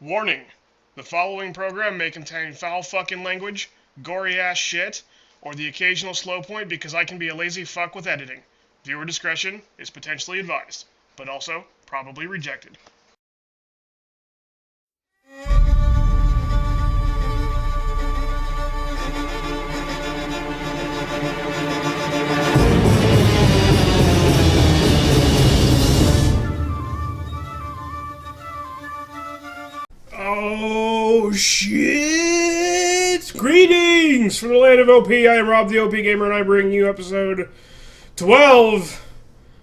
Warning: the following program may contain foul fucking language, gory ass shit, or the occasional slow point because I can be a lazy fuck with editing. Viewer discretion is potentially advised, but also probably rejected. Oh shit! Greetings from the land of OP. I am Rob the OPGamer, and I bring you episode 12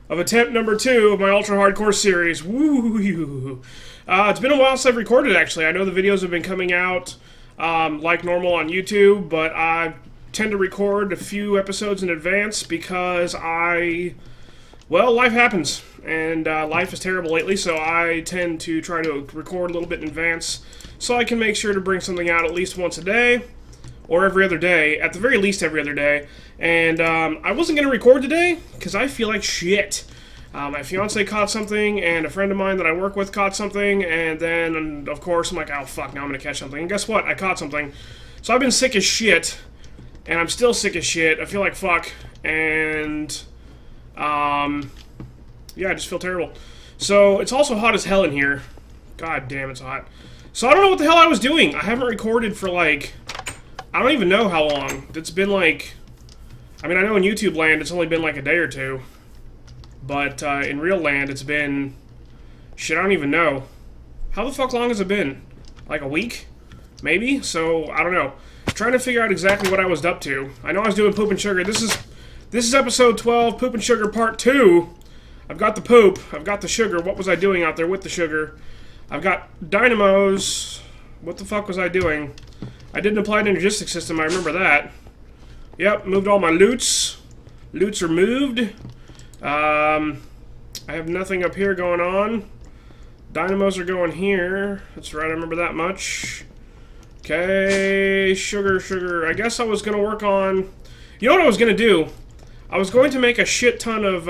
of attempt number 2 of my ultra hardcore series. Woo! It's been a while since I've recorded. Actually, I know the videos have been coming out like normal on YouTube, but I tend to record a few episodes in advance because life happens, and life is terrible lately, so I tend to try to record a little bit in advance so I can make sure to bring something out at least once a day, or every other day, at the very least every other day. And I wasn't going to record today because I feel like shit. My fiance caught something, and a friend of mine that I work with caught something, and then, of course, I'm like, oh fuck, now I'm going to catch something. And guess what? I caught something. So I've been sick as shit, and I'm still sick as shit. I feel like fuck, and yeah, I just feel terrible. So, it's also hot as hell in here. God damn, it's hot. So, I don't know what the hell I was doing. I haven't recorded for, like, I don't even know how long. It's been, like, I mean, I know in YouTube land it's only been, like, a day or two. But, in real land it's been, shit, I don't even know. How the fuck long has it been? Like, a week? Maybe? So, I don't know. Trying to figure out exactly what I was up to. I know I was doing poop and sugar. This is episode 12, Poop and Sugar Part 2. I've got the poop, I've got the sugar. What was I doing out there with the sugar? I've got dynamos. What the fuck was I doing? I did an Applied Energistics system, I remember that. Yep, moved all my loots. Loots are moved. I have nothing up here going on. Dynamos are going here. That's right, I remember that much. Okay, sugar. I guess I was going to work on... You know what I was going to do? I was going to make a shit ton of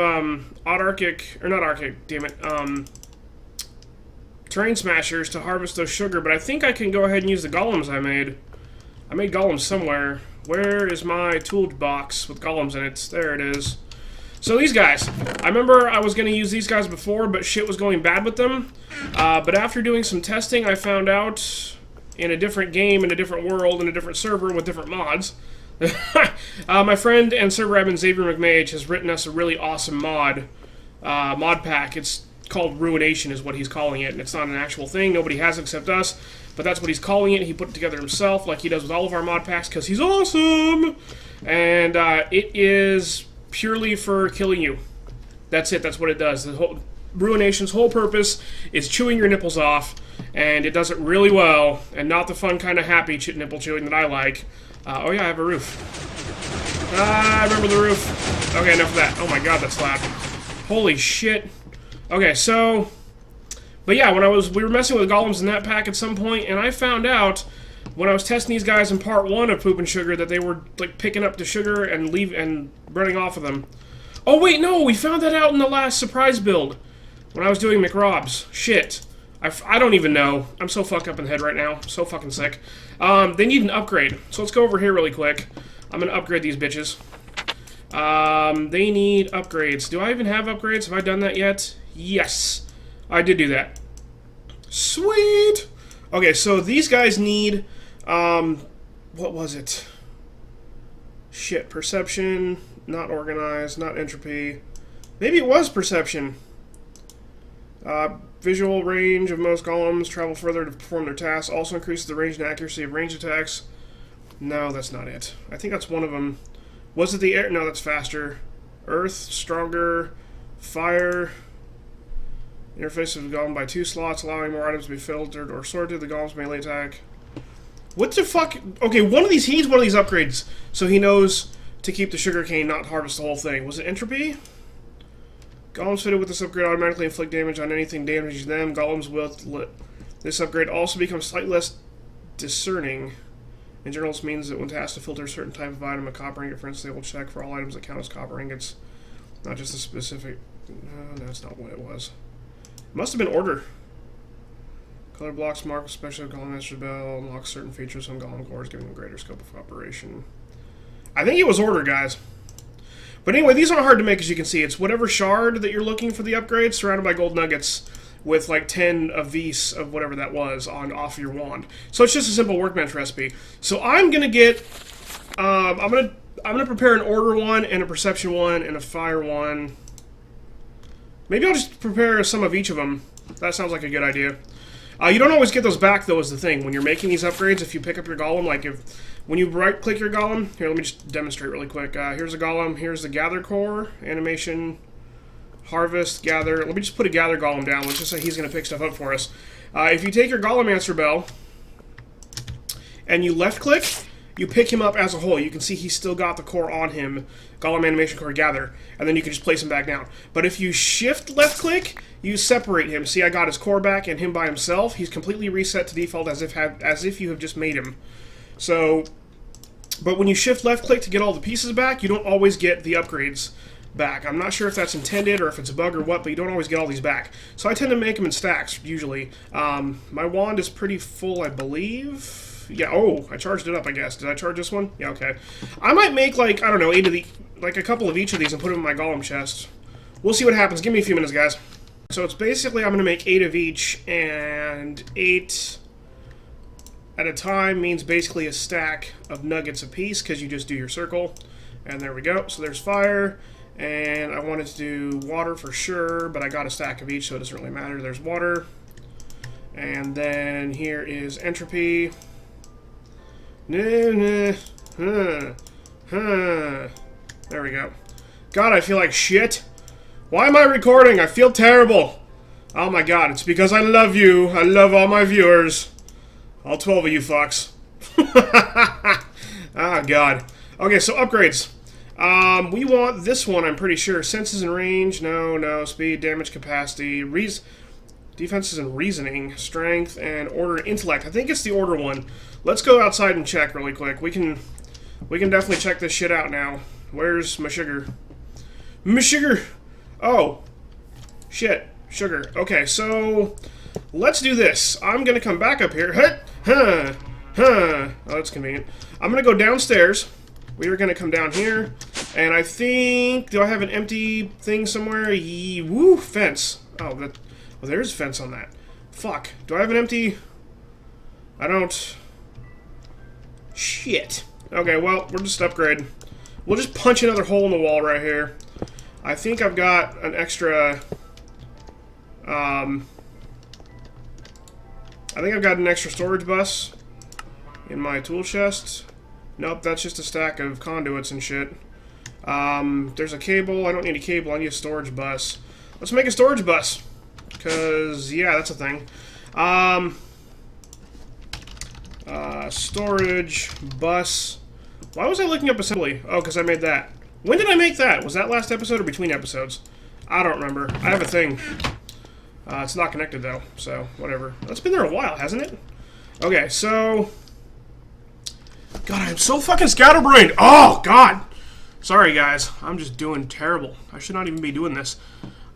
terrain smashers to harvest those sugar, but I think I can go ahead and use the golems I made. I made golems somewhere. Where is my toolbox with golems in it? There it is. So these guys, I remember I was going to use these guys before, but shit was going bad with them. But after doing some testing, I found out in a different game, in a different world, in a different server with different mods, my friend and server admin Xavier McMage has written us a really awesome mod pack. It's called Ruination is what he's calling it, and it's not an actual thing. Nobody has it except us, but that's what he's calling it. He put it together himself like he does with all of our mod packs because he's awesome. And it is purely for killing you. That's it. That's what it does. Ruination's whole purpose is chewing your nipples off, and it does it really well, and not the fun kind of happy nipple chewing that I like. Oh yeah, I have a roof. I remember the roof. Okay, enough of that. Oh my god, that's loud. Holy shit. Okay, so... But yeah, we were messing with golems in that pack at some point, and I found out, when I was testing these guys in part 1 of Poop and Sugar, that they were, like, picking up the sugar and running off of them. Oh wait, no, we found that out in the last surprise build, when I was doing McRob's. Shit. I don't even know. I'm so fucked up in the head right now. I'm so fucking sick. They need an upgrade. So let's go over here really quick. I'm going to upgrade these bitches. They need upgrades. Do I even have upgrades? Have I done that yet? Yes. I did do that. Sweet! Okay, so these guys need... what was it? Shit, perception, not organized, not entropy. Maybe it was perception. Visual range of most golems, travel further to perform their tasks, also increases the range and accuracy of ranged attacks. No, that's not it. I think that's one of them. Was it the air? No, that's faster. Earth, stronger, fire. Interface of the golem by 2 slots, allowing more items to be filtered or sorted. The golem's melee attack. What the fuck? Okay, he needs one of these upgrades, so he knows to keep the sugarcane, not harvest the whole thing. Was it entropy? Golems fitted with this upgrade automatically inflict damage on anything damaging them. Golems with this upgrade also become slightly less discerning. In general, this means that when tasked to filter a certain type of item, a copper ingot, for instance, they will check for all items that count as copper ingots. Not just a specific... No, that's not what it was. It must have been order. Color blocks mark especially Golem Master Bell, unlocks certain features on Golem cores, giving them greater scope of operation. I think it was ordered, guys. But anyway, these aren't hard to make, as you can see. It's whatever shard that you're looking for the upgrade, surrounded by gold nuggets, with like 10 of these of whatever that was on off your wand. So it's just a simple workbench recipe. So I'm gonna get, I'm gonna prepare an order one and a perception one and a fire one. Maybe I'll just prepare some of each of them. That sounds like a good idea. You don't always get those back, though, is the thing. When you're making these upgrades, if you pick up your golem, like when you right-click your golem... Here, let me just demonstrate really quick. Here's a golem. Here's the gather core, animation, harvest, gather. Let me just put a gather golem down. Let's just say he's going to pick stuff up for us. If you take your golem answer bell and you left-click, you pick him up as a whole. You can see he's still got the core on him, golem animation core gather, and then you can just place him back down. But if you shift left-click, you separate him. See, I got his core back and him by himself. He's completely reset to default as if you have just made him. So, but when you shift left-click to get all the pieces back, you don't always get the upgrades back. I'm not sure if that's intended or if it's a bug or what, but you don't always get all these back. So I tend to make them in stacks, usually. My wand is pretty full, I believe. Yeah, oh, I charged it up, I guess. Did I charge this one? Yeah, okay. I might make, like, I don't know, 8 of the, like a couple of each of these and put them in my golem chest. We'll see what happens. Give me a few minutes, guys. So it's basically, I'm going to make 8 of each, and 8 at a time means basically a stack of nuggets apiece, because you just do your circle. And there we go. So there's fire, and I wanted to do water for sure, but I got a stack of each, so it doesn't really matter. There's water. And then here is entropy. There we go. God, I feel like shit. Why am I recording? I feel terrible. Oh my god, it's because I love you. I love all my viewers. All 12 of you fucks. Ah, god. Okay, so upgrades. We want this one, I'm pretty sure. Senses and range. No. Speed, damage, capacity. Defenses and reasoning. Strength, and order and intellect. I think it's the order one. Let's go outside and check really quick. We can definitely check this shit out now. Where's my sugar? My sugar! Oh. Shit. Sugar. Okay, so let's do this. I'm gonna come back up here. Oh, that's convenient. I'm gonna go downstairs. We are gonna come down here. And I think... Do I have an empty thing somewhere? Woo! Fence. Oh, well, there's a fence on that. Fuck. Do I have an empty... I don't... Shit. Okay, well, we'll just upgrade. We'll just punch another hole in the wall right here. I think I've got an extra... I think I've got an extra storage bus in my tool chest. Nope, that's just a stack of conduits and shit. There's a cable. I don't need a cable. I need a storage bus. Let's make a storage bus. Because, yeah, that's a thing. Storage bus. Why was I looking up assembly? Oh, because I made that. When did I make that? Was that last episode or between episodes? I don't remember. I have a thing. It's not connected, though, so whatever. It's been there a while, hasn't it? Okay, so... God, I'm so fucking scatterbrained! Oh, God! Sorry, guys. I'm just doing terrible. I should not even be doing this.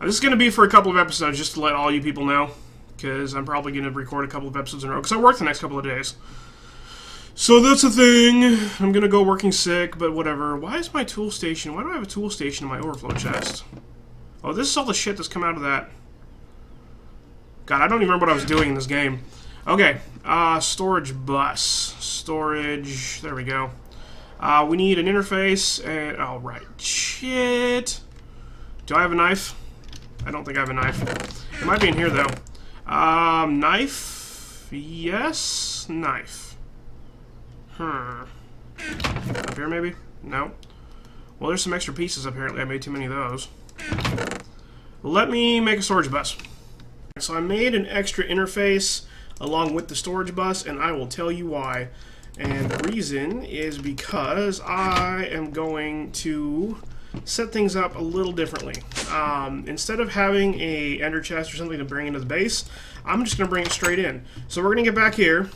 This is going to be for a couple of episodes, just to let all you people know. Because I'm probably going to record a couple of episodes in a row. Because I work the next couple of days. So that's the thing. I'm going to go working sick, but whatever. Why is my tool station... Why do I have a tool station in my overflow chest? Oh, this is all the shit that's come out of that. God, I don't even remember what I was doing in this game. Okay. Storage bus. Storage... There we go. We need an interface, and... Oh, right. Shit. Do I have a knife? I don't think I have a knife. It might be in here, though. Knife? Yes? Knife. Up here, maybe? No. Well, there's some extra pieces, apparently. I made too many of those. Let me make a storage bus. So I made an extra interface along with the storage bus, and I will tell you why. And the reason is because I am going to set things up a little differently. Instead of having a ender chest or something to bring into the base, I'm just going to bring it straight in. So we're going to get back here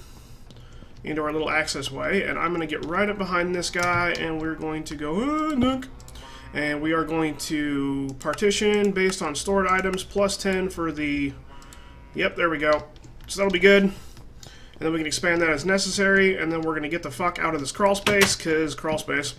into our little access way, and I'm going to get right up behind this guy, and we're going to go, and we are going to partition based on stored items, plus 10 for the, yep, there we go, So that'll be good. And then we can expand that as necessary. And then we're going to get the fuck out of this crawl space, because crawl space.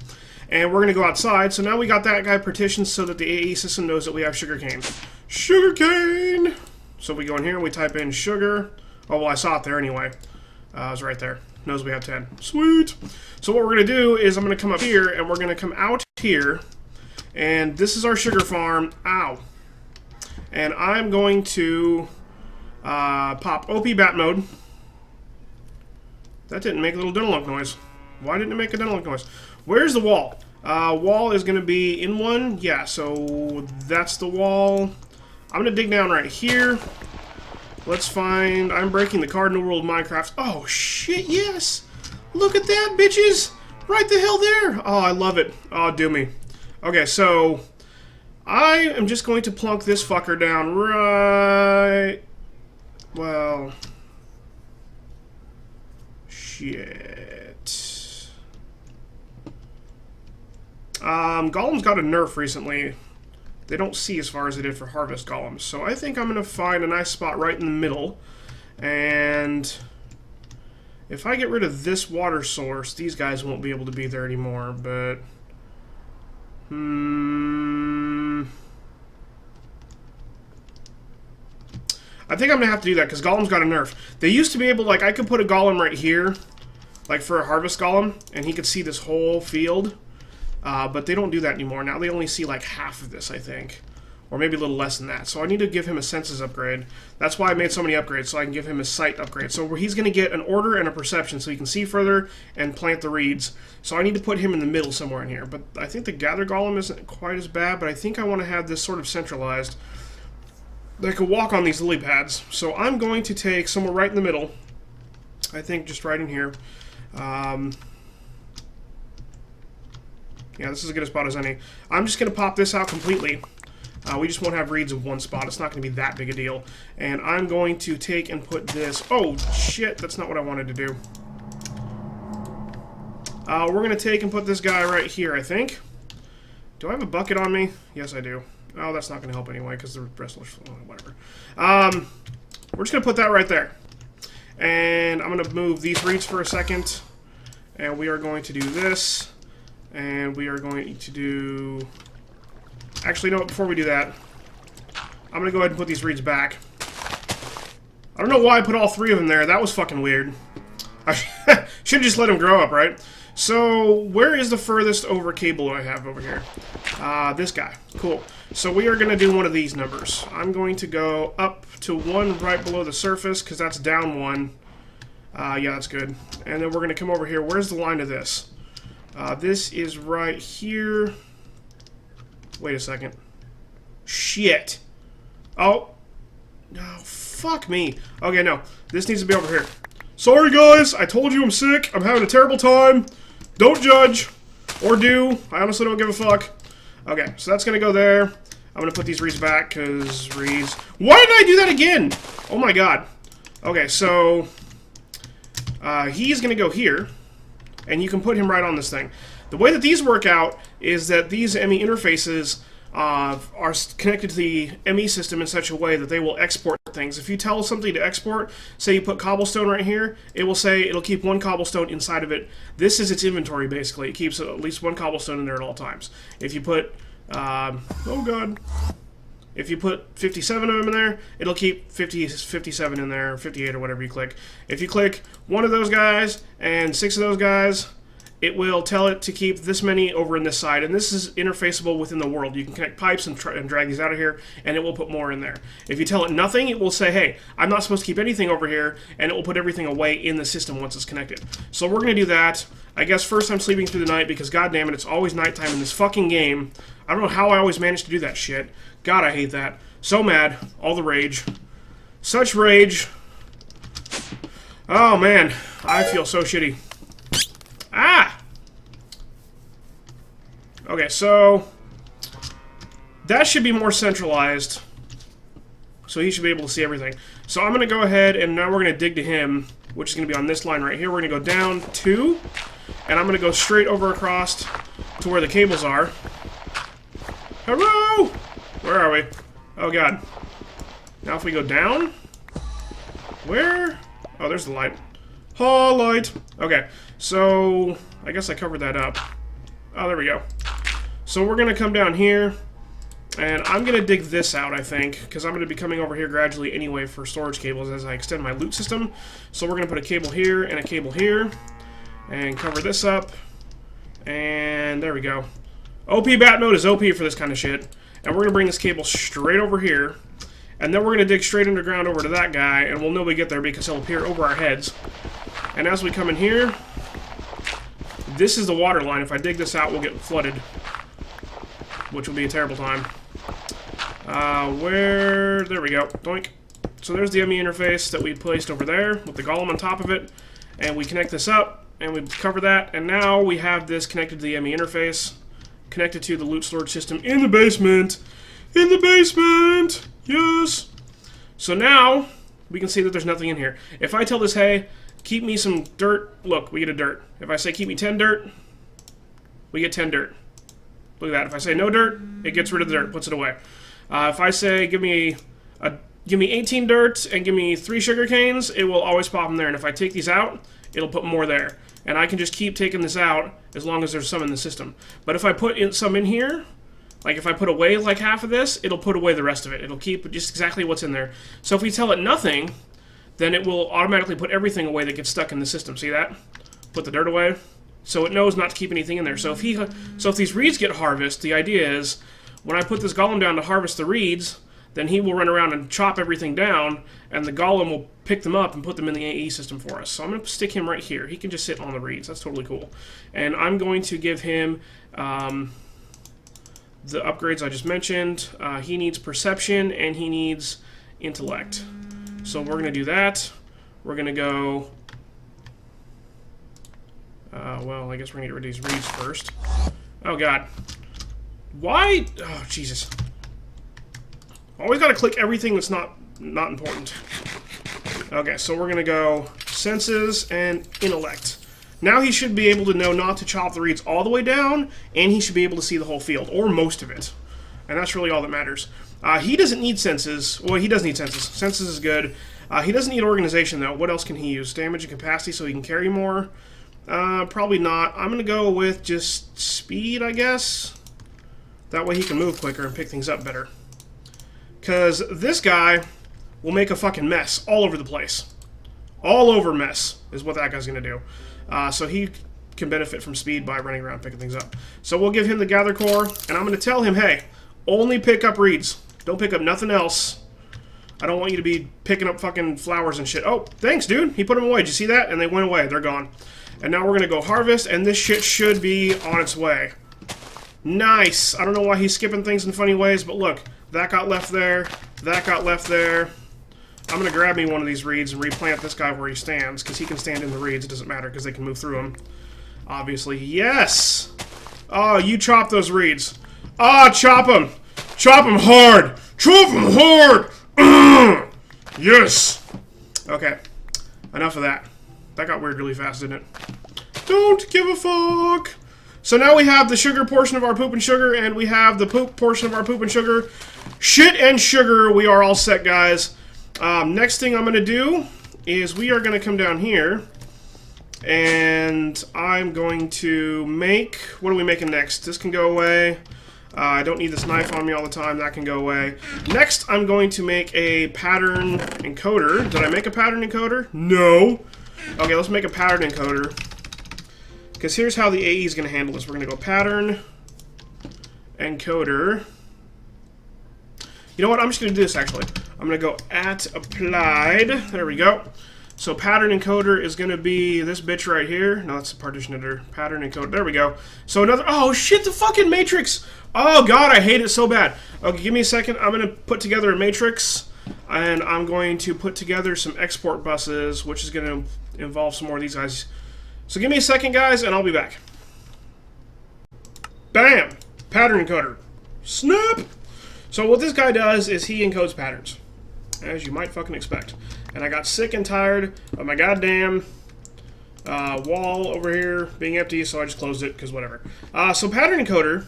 And we're going to go outside. So now we got that guy partitioned so that the AE system knows that we have sugarcane. Sugarcane! So we go in here and we type in sugar. Oh, well, I saw it there anyway. It was right there. Knows we have 10. Sweet! So what we're going to do is I'm going to come up here and we're going to come out here. And this is our sugar farm. Ow. And I'm going to pop OP bat mode. That didn't make a little dentalunk noise. Why didn't it make a dentalunk noise? Where's the wall? Wall is going to be in one. Yeah, so that's the wall. I'm going to dig down right here. Let's find... I'm breaking the Cardinal Rule of Minecraft. Oh, shit, yes! Look at that, bitches! Right the hell there! Oh, I love it. Oh, do me. Okay, so... I am just going to plunk this fucker down right... Well... Shit... Golems got a nerf recently. They don't see as far as they did for harvest golems. So I think I'm going to find a nice spot right in the middle. And if I get rid of this water source, these guys won't be able to be there anymore. But... I think I'm going to have to do that because golems got a nerf. They used to be able, like, I could put a golem right here, like for a harvest golem, and he could see this whole field. But they don't do that anymore. Now they only see like half of this, I think. Or maybe a little less than that. So I need to give him a senses upgrade. That's why I made so many upgrades, so I can give him a sight upgrade. So he's going to get an order and a perception, so he can see further and plant the reeds. So I need to put him in the middle somewhere in here. But I think the gather golem isn't quite as bad, but I think I want to have this sort of centralized. That could walk on these lily pads. So I'm going to take somewhere right in the middle. I think just right in here. Yeah, this is as good a spot as any. I'm just going to pop this out completely. We just won't have reeds in one spot. It's not going to be that big a deal. And I'm going to take and put this... Oh, shit. That's not what I wanted to do. We're going to take and put this guy right here, I think. Do I have a bucket on me? Yes, I do. Oh, that's not going to help anyway, because the rest will... Whatever. We're just going to put that right there. And I'm going to move these reeds for a second. And we are going to do this. And we are going to do... Actually, no, before we do that, I'm going to go ahead and put these reeds back. I don't know why I put all three of them there. That was fucking weird. I should have just let them grow up, right? So, where is the furthest over cable I have over here? This guy. Cool. So we are going to do one of these numbers. I'm going to go up to one right below the surface, because that's down one. Yeah, that's good. And then we're going to come over here. Where's the line to this? This is right here. Wait a second. Shit. Oh. No, fuck me. Okay, no. This needs to be over here. Sorry, guys. I told you I'm sick. I'm having a terrible time. Don't judge. Or do. I honestly don't give a fuck. Okay, so that's going to go there. I'm going to put these reeds back, because reeds... Why did I do that again? Oh, my God. Okay, so... he's going to go here. And you can put him right on this thing. The way that these work out is that these ME interfaces are connected to the ME system in such a way that they will export things. If you tell something to export, say you put cobblestone right here, it will say it'll keep one cobblestone inside of it. This is its inventory, basically. It keeps at least one cobblestone in there at all times. If you put, oh god, if you put 57 of them in there, it'll keep 57 in there, 58 or whatever you click. If you click one of those guys and 6 of those guys, it will tell it to keep this many over in this side, and this is interfaceable within the world. You can connect pipes and drag these out of here, and it will put more in there. If you tell it nothing, it will say, hey, I'm not supposed to keep anything over here, and it will put everything away in the system once it's connected. So we're going to do that. I guess first I'm sleeping through the night, because goddammit, it's always nighttime in this fucking game. I don't know how I always manage to do that shit. God, I hate that. So mad. All the rage. Such rage. Oh, man. I feel so shitty. Ah! Okay, so that should be more centralized. So he should be able to see everything. So I'm going to go ahead and now we're going to dig to him, which is going to be on this line right here. We're going to go down 2, and I'm going to go straight over across to where the cables are. Hello! Where are we? Oh, God. Now if we go down... Where? Oh, there's the light. Oh, light. Okay, so I guess I covered that up. Oh, there we go. So we're gonna come down here, and I'm gonna dig this out, I think, because I'm gonna be coming over here gradually anyway for storage cables as I extend my loot system. So we're gonna put a cable here and a cable here, and cover this up, and there we go. OP bat mode is OP for this kind of shit, and we're gonna bring this cable straight over here, and then we're gonna dig straight underground over to that guy, and we'll know we get there because he'll appear over our heads. And as we come in here, this is the water line. If I dig this out, we'll get flooded, which will be a terrible time. There we go. Doink. So there's the ME interface that we placed over there with the golem on top of it, and we connect this up, and we cover that, and now we have this connected to the ME interface, connected to the loot storage system in the basement. In the basement! Yes! So now, we can see that there's nothing in here. If I tell this, hey, keep me some dirt, look, we get a dirt. If I say keep me 10 dirt, we get 10 dirt. Look at that. If I say no dirt, it gets rid of the dirt, puts it away. If I say give me 18 dirt and give me 3 sugar canes, it will always pop them there. And if I take these out, it'll put more there. And I can just keep taking this out as long as there's some in the system. But if I put some in here, like if I put away like half of this, it'll put away the rest of it. It'll keep just exactly what's in there. So if we tell it nothing, then it will automatically put everything away that gets stuck in the system. See that? Put the dirt away. So it knows not to keep anything in there. So if these reeds get harvested, the idea is when I put this golem down to harvest the reeds, then he will run around and chop everything down, and the golem will pick them up and put them in the AE system for us. So I'm going to stick him right here. He can just sit on the reeds. That's totally cool. And I'm going to give him the upgrades I just mentioned. He needs perception, and he needs intellect. So we're going to do that. We're going to go... well, I guess we're going to get rid of these reeds first. Oh, God. Why? Oh, Jesus. Always got to click everything that's not important. Okay, so we're going to go senses and intellect. Now he should be able to know not to chop the reeds all the way down, and he should be able to see the whole field, or most of it. And that's really all that matters. He doesn't need senses. Well, he does need senses. Senses is good. He doesn't need organization, though. What else can he use? Damage and capacity so he can carry more? Probably not. I'm going to go with just speed, I guess. That way he can move quicker and pick things up better. Because this guy will make a fucking mess all over the place. All over mess is what that guy's going to do. So he can benefit from speed by running around picking things up. So we'll give him the gather core, and I'm going to tell him, hey, only pick up reeds. Don't pick up nothing else. I don't want you to be picking up fucking flowers and shit. Oh, thanks, dude. He put them away. Did you see that? And they went away. They're gone. And now we're going to go harvest, and this shit should be on its way. Nice. I don't know why he's skipping things in funny ways, but look. That got left there. That got left there. I'm going to grab me one of these reeds and replant this guy where he stands, because he can stand in the reeds. It doesn't matter, because they can move through them. Obviously. Yes! Oh, you chop those reeds. Ah, chop them! Chop them hard! Chop them hard! Yes! Okay. Enough of that. That got weird really fast, didn't it? Don't give a fuck! So now we have the sugar portion of our poop and sugar, and we have the poop portion of our poop and sugar. Shit and sugar, we are all set, guys. Next thing I'm going to do is we are going to come down here, and I'm going to make... What are we making next? This can go away. I don't need this knife on me all the time. That can go away. Next, I'm going to make a pattern encoder. Did I make a pattern encoder? No. Okay, let's make a pattern encoder. Because here's how the AE is going to handle this. We're going to go pattern encoder. You know what? I'm just going to do this, actually. I'm going to go at applied. There we go. So pattern encoder is going to be this bitch right here. No, that's a partition editor. Pattern encoder. There we go. So another... Oh, shit, the fucking matrix! Oh, God, I hate it so bad. Okay, give me a second. I'm going to put together a matrix, and I'm going to put together some export buses, which is going to involve some more of these guys. So give me a second, guys, and I'll be back. Bam! Pattern encoder. Snap! So what this guy does is he encodes patterns, as you might fucking expect. And I got sick and tired of my goddamn wall over here being empty, so I just closed it, because whatever. So pattern encoder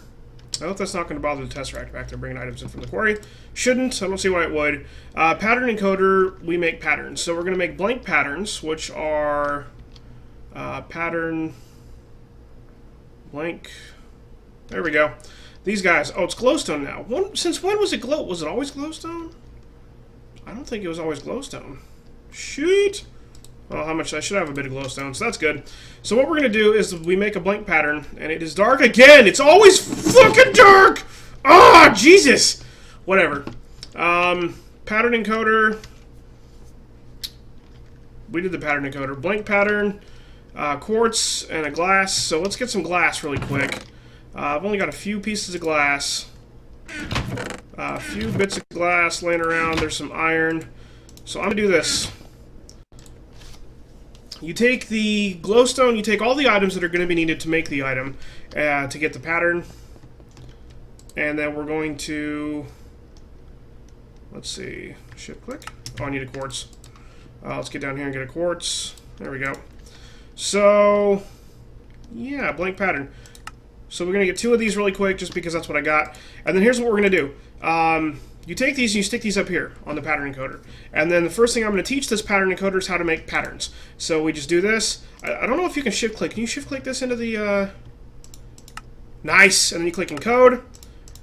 I hope that's not going to bother the Tesseract back there bringing items in from the quarry. Shouldn't. I don't see why it would. Pattern encoder, we make patterns. So we're going to make blank patterns, which are pattern blank. There we go. These guys. Oh, it's glowstone now. Since when was it glow? Was it always glowstone? I don't think it was always glowstone. Shoot. Well, how much? I should have a bit of glowstone, so that's good. So what we're going to do is we make a blank pattern, and it is dark again. It's always fucking dark! Ah, oh, Jesus! Whatever. Pattern encoder. We did the pattern encoder. Blank pattern, quartz, and a glass. So let's get some glass really quick. I've only got a few pieces of glass. A few bits of glass laying around. There's some iron. So I'm going to do this. You take the glowstone, you take all the items that are going to be needed to make the item to get the pattern. And then we're going to, let's see, shift click. Oh, I need a quartz. Let's get down here and get a quartz. There we go. So, yeah, blank pattern. So we're going to get 2 of these really quick just because that's what I got. And then here's what we're going to do. You take these and you stick these up here on the pattern encoder. And then the first thing I'm going to teach this pattern encoder is how to make patterns. So we just do this. I don't know if you can shift click. Can you shift click this into the... Nice! And then you click encode.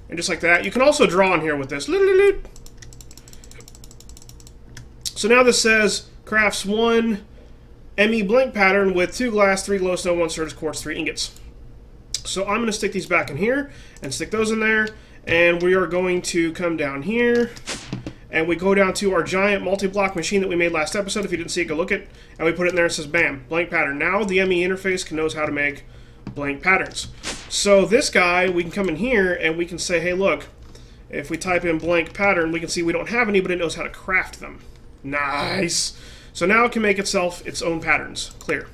And just like that. You can also draw in here with this. So now this says crafts 1 ME blank pattern with 2 glass, 3 glowstone, 1 Certus quartz, 3 ingots. So I'm going to stick these back in here and stick those in there. And we are going to come down here, and we go down to our giant multi-block machine that we made last episode. If you didn't see it, go look it. And we put it in there, and it says, bam, blank pattern. Now the ME interface knows how to make blank patterns. So this guy, we can come in here, and we can say, hey, look, if we type in blank pattern, we can see we don't have any, but it knows how to craft them. Nice. So now it can make itself its own patterns. Clear.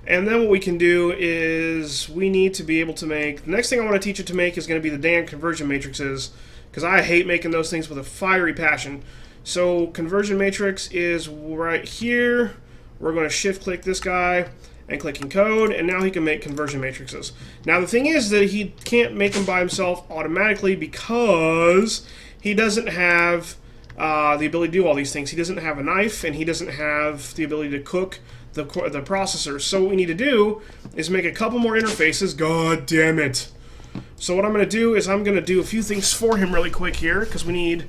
And then what we can do is we need to be able to make... The next thing I want to teach it to make is going to be the damn conversion matrices, because I hate making those things with a fiery passion. So conversion matrix is right here. We're going to shift-click this guy and click encode, and now he can make conversion matrices. Now the thing is that he can't make them by himself automatically because he doesn't have the ability to do all these things. He doesn't have a knife, and he doesn't have the ability to cook the processor. So what we need to do is make a couple more interfaces. God damn it. So what I'm going to do is I'm going to do a few things for him really quick here, because we need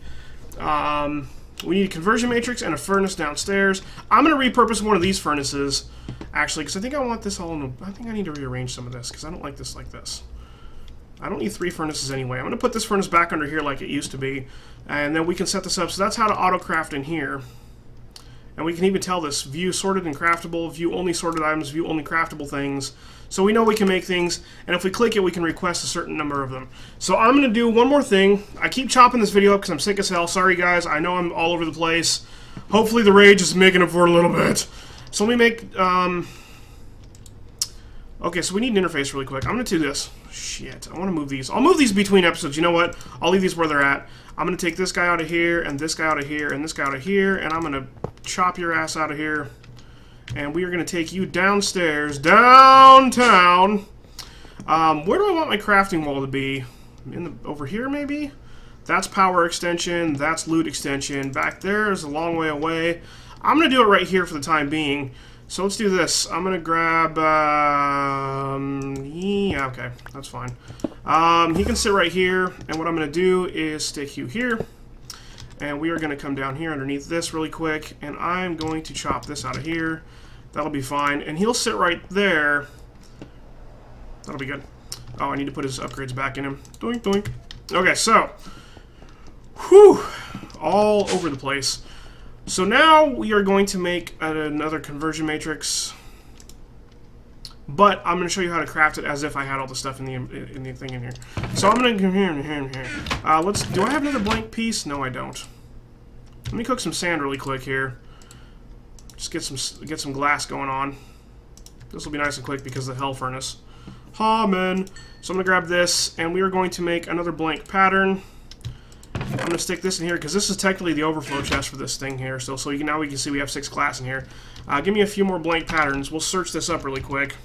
a conversion matrix and a furnace downstairs. I'm going to repurpose one of these furnaces, actually, because I think I want this all in I think I need to rearrange some of this, because I don't like this like this. I don't need 3 furnaces anyway. I'm going to put this furnace back under here like it used to be, and then we can set this up. So that's how to auto-craft in here. And we can even tell this, view sorted and craftable, view only sorted items, view only craftable things. So we know we can make things, and if we click it, we can request a certain number of them. So I'm going to do one more thing. I keep chopping this video up because I'm sick as hell. Sorry, guys. I know I'm all over the place. Hopefully the rage is making up for it a little bit. So let me make... Okay, so we need an interface really quick. I'm going to do this. Shit, I want to move these. I'll move these between episodes. You know what? I'll leave these where they're at. I'm going to take this guy out of here, and this guy out of here, and this guy out of here, and I'm going to chop your ass out of here. And we are going to take you downstairs, downtown. Where do I want my crafting wall to be? Over here, maybe? That's power extension. That's loot extension. Back there is a long way away. I'm going to do it right here for the time being. So let's do this. I'm going to grab... yeah, okay. That's fine. He can sit right here. And what I'm going to do is stick you here. And we are going to come down here underneath this really quick. And I'm going to chop this out of here. That'll be fine. And he'll sit right there. That'll be good. Oh, I need to put his upgrades back in him. Doink, doink. Okay, so. Whew. All over the place. So now we are going to make another conversion matrix. But I'm going to show you how to craft it as if I had all the stuff in the thing in here. So I'm going to come here and here and here. Do I have another blank piece? No, I don't. Let me cook some sand really quick here. Just get some glass going on. This will be nice and quick because of the hell furnace. Amen. So I'm going to grab this, and we are going to make another blank pattern. I'm going to stick this in here because this is technically the overflow chest for this thing here. So now we can see we have 6 glass in here. Give me a few more blank patterns. We'll search this up really quick.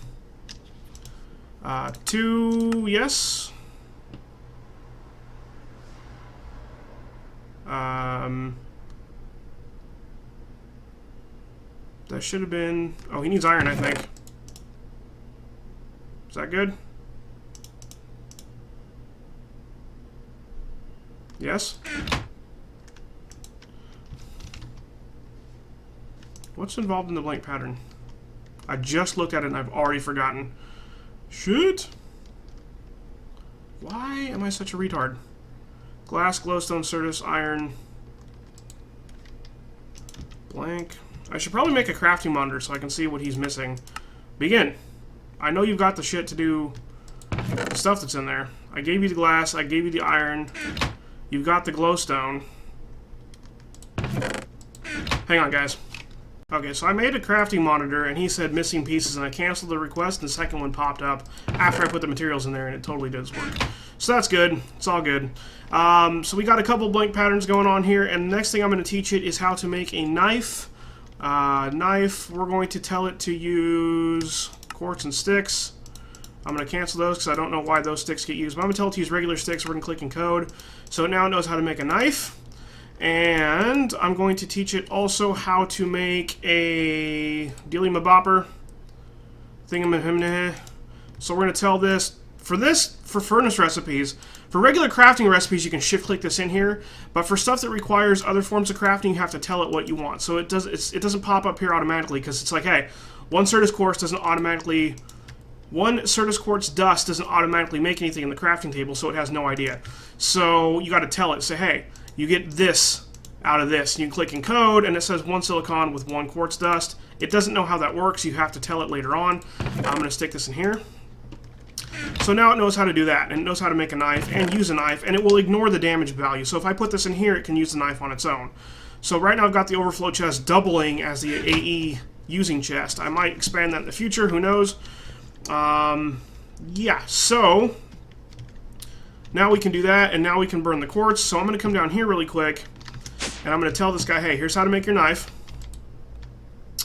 2, yes. That should have been... Oh, he needs iron, I think. Is that good? Yes? What's involved in the blank pattern? I just looked at it and I've already forgotten. Shit! Why am I such a retard? Glass, glowstone, certus, iron... Blank... I should probably make a crafting monitor so I can see what he's missing. Begin. I know you've got the shit to do the stuff that's in there. I gave you the glass, I gave you the iron. You've got the glowstone. Hang on, guys. Okay, so I made a crafting monitor and he said missing pieces and I canceled the request and the second one popped up after I put the materials in there and it totally does work. So that's good. It's all good. So we got a couple blank patterns going on here and the next thing I'm going to teach it is how to make a knife. We're going to tell it to use quartz and sticks. I'm going to cancel those because I don't know why those sticks get used. But I'm going to tell it to use regular sticks. We're going to click encode. So now it knows how to make a knife. And I'm going to teach it also how to make a dealy-mabopper thingamahimneh. So we're going to tell this, for furnace recipes, for regular crafting recipes, you can shift-click this in here, but for stuff that requires other forms of crafting, you have to tell it what you want. So it doesn't pop up here automatically, because it's like, hey, one certus quartz dust doesn't automatically make anything in the crafting table, so it has no idea. So you got to tell it, say, hey, you get this out of this. And you can click encode, and it says 1 silicon with 1 quartz dust. It doesn't know how that works. You have to tell it later on. I'm going to stick this in here. So now it knows how to do that, and it knows how to make a knife and use a knife, and it will ignore the damage value. So if I put this in here, it can use the knife on its own. So right now I've got the overflow chest doubling as the AE using chest. I might expand that in the future, who knows. Yeah, so now we can do that, and now we can burn the quartz. So I'm going to come down here really quick, and I'm going to tell this guy, hey, here's how to make your knife.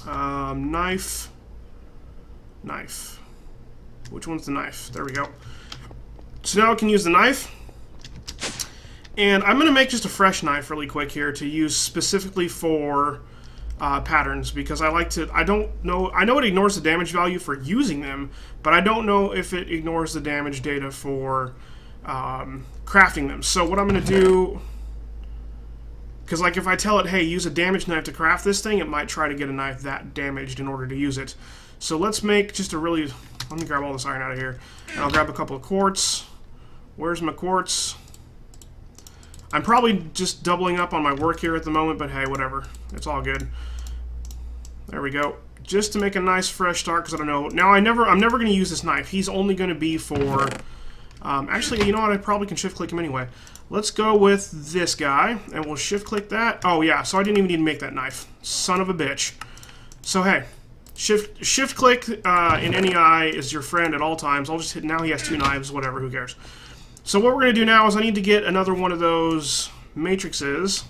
Knife. Which one's the knife? There we go. So now I can use the knife. And I'm going to make just a fresh knife really quick here to use specifically for patterns, because I know it ignores the damage value for using them, but I don't know if it ignores the damage data for crafting them. So what I'm going to do, because like if I tell it, hey, use a damaged knife to craft this thing, it might try to get a knife that damaged in order to use it. So let's make just a really... Let me grab all this iron out of here. And I'll grab a couple of quartz. Where's my quartz? I'm probably just doubling up on my work here at the moment, but hey, whatever. It's all good. There we go. Just to make a nice fresh start, because I don't know. Now, I'm never going to use this knife. He's only going to be for... actually, you know what? I probably can shift-click him anyway. Let's go with this guy, and we'll shift-click that. Oh, yeah, so I didn't even need to make that knife. Son of a bitch. So, hey. Shift-click in NEI is your friend at all times. I'll just hit... Now he has 2 knives, whatever, who cares. So what we're going to do now is I need to get another one of those matrices.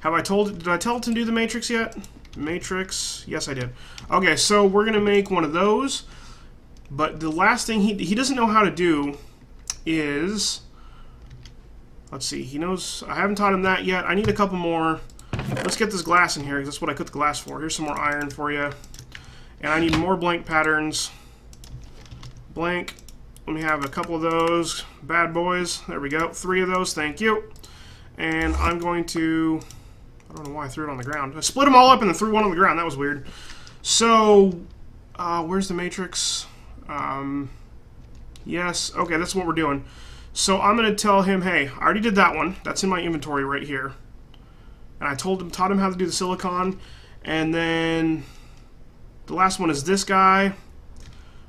Did I tell it to do the matrix yet? Matrix. Yes, I did. Okay, so we're going to make one of those. But the last thing he doesn't know how to do is... Let's see, he knows... I haven't taught him that yet. I need a couple more. Let's get this glass in here, because that's what I cut the glass for. Here's some more iron for you. And I need more blank patterns. Blank. Let me have a couple of those bad boys. There we go. 3 of those. Thank you. And I'm going to... I don't know why I threw it on the ground. I split them all up and then threw one on the ground. That was weird. So, where's the matrix? Yes. Okay, that's what we're doing. So I'm going to tell him, hey, I already did that one. That's in my inventory right here. And I taught him how to do the silicon. And then... The last one is this guy.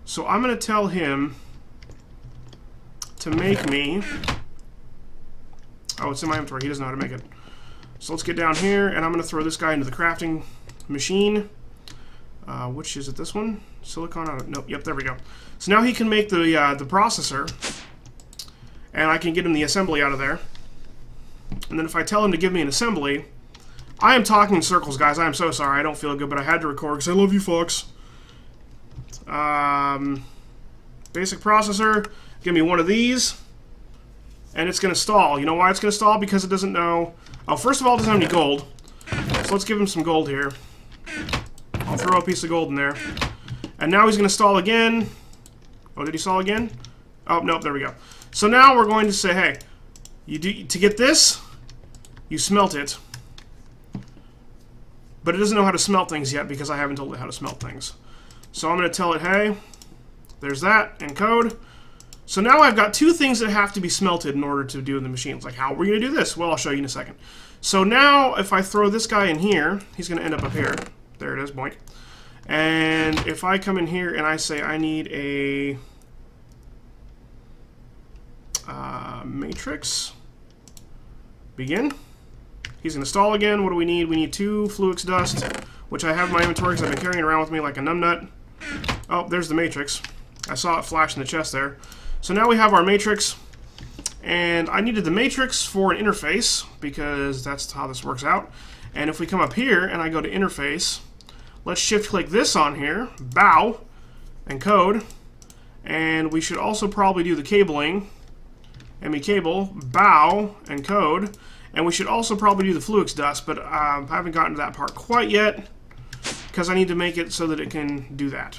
So I'm going to tell him to make me... Oh, it's in my inventory. He doesn't know how to make it. So let's get down here, and I'm going to throw this guy into the crafting machine. Which is it? This one? Silicon? Nope. Yep, there we go. So now he can make the processor, and I can get him the assembly out of there. And then if I tell him to give me an assembly... I am talking in circles, guys. I am so sorry. I don't feel good, but I had to record because I love you, Fox. Basic processor. Give me one of these. And it's going to stall. You know why it's going to stall? Because it doesn't know Oh, first of all, it doesn't have any gold. So let's give him some gold here. I'll throw a piece of gold in there. And now he's going to stall again. Oh, did he stall again? Oh, nope, there we go. So now we're going to say, hey, to get this, you smelt it. But it doesn't know how to smelt things yet because I haven't told it how to smelt things. So I'm going to tell it, hey, there's that in code. So now I've got two things that have to be smelted in order to do in the machines. Like, how are we going to do this? Well, I'll show you in a second. So now if I throw this guy in here, he's going to end up here. There it is, boink. And if I come in here and I say I need a matrix, begin. He's going to stall again. What do we need? We need 2 Fluix dust, which I have in my inventory because I've been carrying it around with me like a numbnut. Oh, there's the matrix. I saw it flash in the chest there. So now we have our matrix, and I needed the matrix for an interface because that's how this works out. And if we come up here and I go to interface, let's shift-click this on here, bow, and code. And we should also probably do the cabling, ME cable, bow, and code. And we should also probably do the Fluix dust, but I haven't gotten to that part quite yet because I need to make it so that it can do that.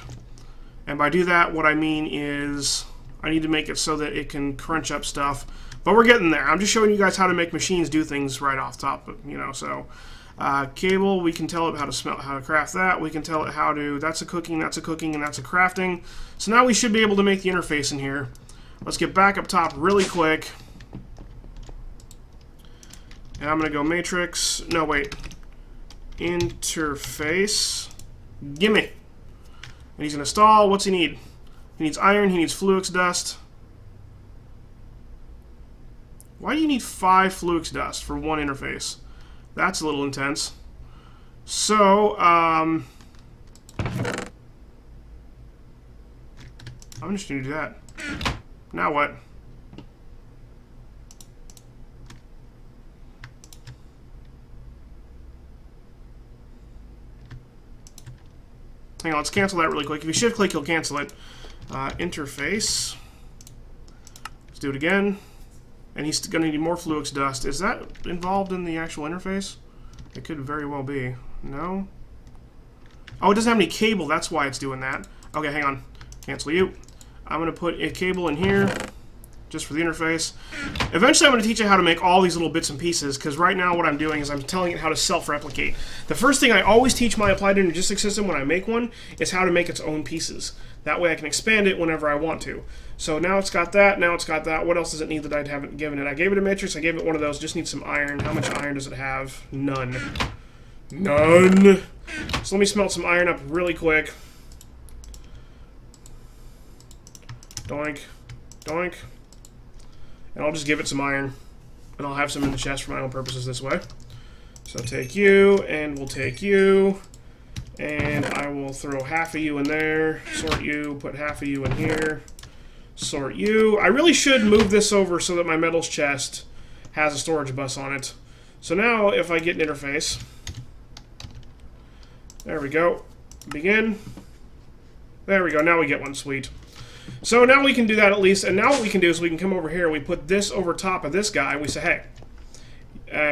And by do that, what I mean is I need to make it so that it can crunch up stuff. But we're getting there. I'm just showing you guys how to make machines do things right off the top, you know, so... cable, we can tell it how to craft that. We can tell it how to, that's a cooking, and that's a crafting. So now we should be able to make the interface in here. Let's get back up top really quick. And I'm going to go matrix, no wait, interface, gimme. And he's going to stall, what's he need? He needs iron, he needs Fluix dust. Why do you need 5 Fluix dust for one interface? That's a little intense. So, I'm just going to do that. Now what? Hang on, let's cancel that really quick. If you shift-click, you'll cancel it. Interface. Let's do it again. And he's going to need more Fluix dust. Is that involved in the actual interface? It could very well be. No? Oh, it doesn't have any cable. That's why it's doing that. Okay, hang on. Cancel you. I'm going to put a cable in here just for the interface. Eventually, I'm going to teach you how to make all these little bits and pieces, because right now what I'm doing is I'm telling it how to self-replicate. The first thing I always teach my Applied Energistics system when I make one is how to make its own pieces. That way I can expand it whenever I want to. So now it's got that, now it's got that. What else does it need that I haven't given it? I gave it a matrix, I gave it one of those, just need some iron. How much iron does it have? None. None! So let me smelt some iron up really quick. Doink. Doink. And I'll just give it some iron. And I'll have some in the chest for my own purposes this way. So take you, and we'll take you. And I will throw half of you in there. Sort you, put half of you in here. Sort you. I really should move this over so that my metals chest has a storage bus on it. So now if I get an interface, there we go. Begin. There we go. Now we get one. Sweet. So now we can do that at least. And now what we can do is we can come over here. We put this over top of this guy. We say, hey.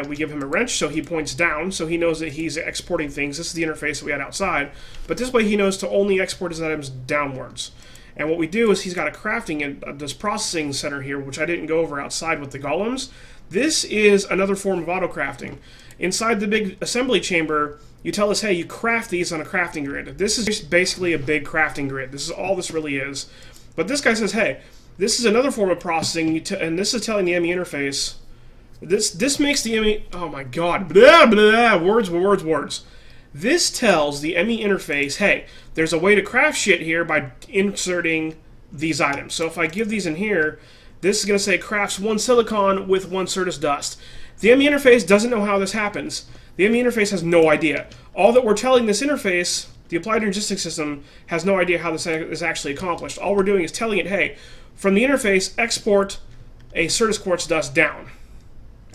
We give him a wrench so he points down, so he knows that he's exporting things. This is the interface that we had outside. But this way he knows to only export his items downwards. And what we do is he's got a crafting and this processing center here, which I didn't go over outside with the golems. This is another form of auto-crafting. Inside the big assembly chamber, you tell us, hey, you craft these on a crafting grid. This is just basically a big crafting grid. This is all this really is. But this guy says, hey, this is another form of processing, and this is telling the ME interface. This makes the ME... Oh my god. Blah, blah, words, words, words. This tells the ME interface, hey, there's a way to craft shit here by inserting these items. So if I give these in here, this is going to say crafts 1 silicon with 1 Certus dust. The ME interface doesn't know how this happens. The ME interface has no idea. All that we're telling this interface, the Applied Energistics system, has no idea how this is actually accomplished. All we're doing is telling it, hey, from the interface, export a Certus quartz dust down.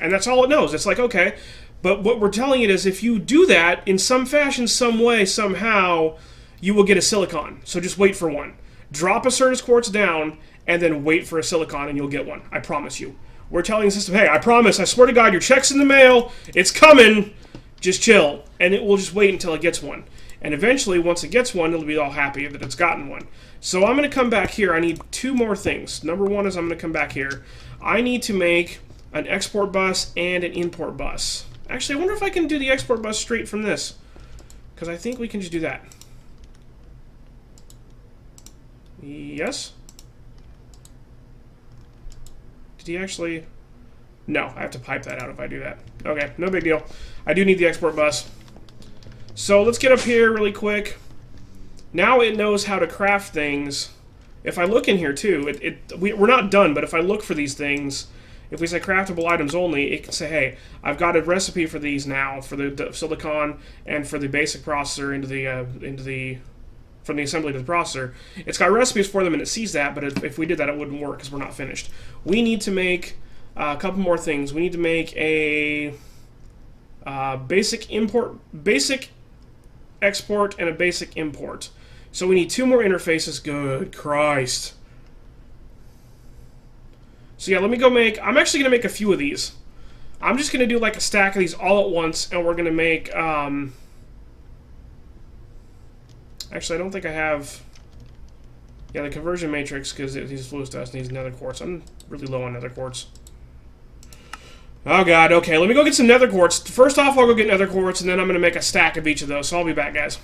And that's all it knows. It's like, okay, but what we're telling it is if you do that, in some fashion, some way, somehow, you will get a silicon. So just wait for one. Drop a Certus quartz down, and then wait for a silicon, and you'll get one. I promise you. we're telling the system, hey, I promise, I swear to God, your check's in the mail, it's coming, just chill. And it will just wait until it gets one. And eventually, once it gets one, it'll be all happy that it's gotten one. So I'm going to come back here. I need 2 more things. Number 1 is I'm going to come back here. I need to make an export bus and an import bus. Actually, I wonder if I can do the export bus straight from this. Because I think we can just do that. Yes? Did he actually... No, I have to pipe that out if I do that. Okay, no big deal. I do need the export bus. So let's get up here really quick. Now it knows how to craft things. If I look in here too, we're not done, but if I look for these things, if we say craftable items only, it can say, hey, I've got a recipe for these now, for the silicon and for the basic processor from the assembly to the processor. It's got recipes for them and it sees that, but if we did that, it wouldn't work because we're not finished. We need to make a couple more things. We need to make a basic export and a basic import. So we need 2 more interfaces. Good Christ. So yeah, let me go make... I'm actually going to make a few of these. I'm just going to do like a stack of these all at once, and we're going to make... Actually, I don't think I have... Yeah, the conversion matrix, because it needs fluid dust, needs nether quartz. I'm really low on nether quartz. Oh god, okay, let me go get some nether quartz. First off, I'll go get nether quartz, and then I'm going to make a stack of each of those, so I'll be back, guys.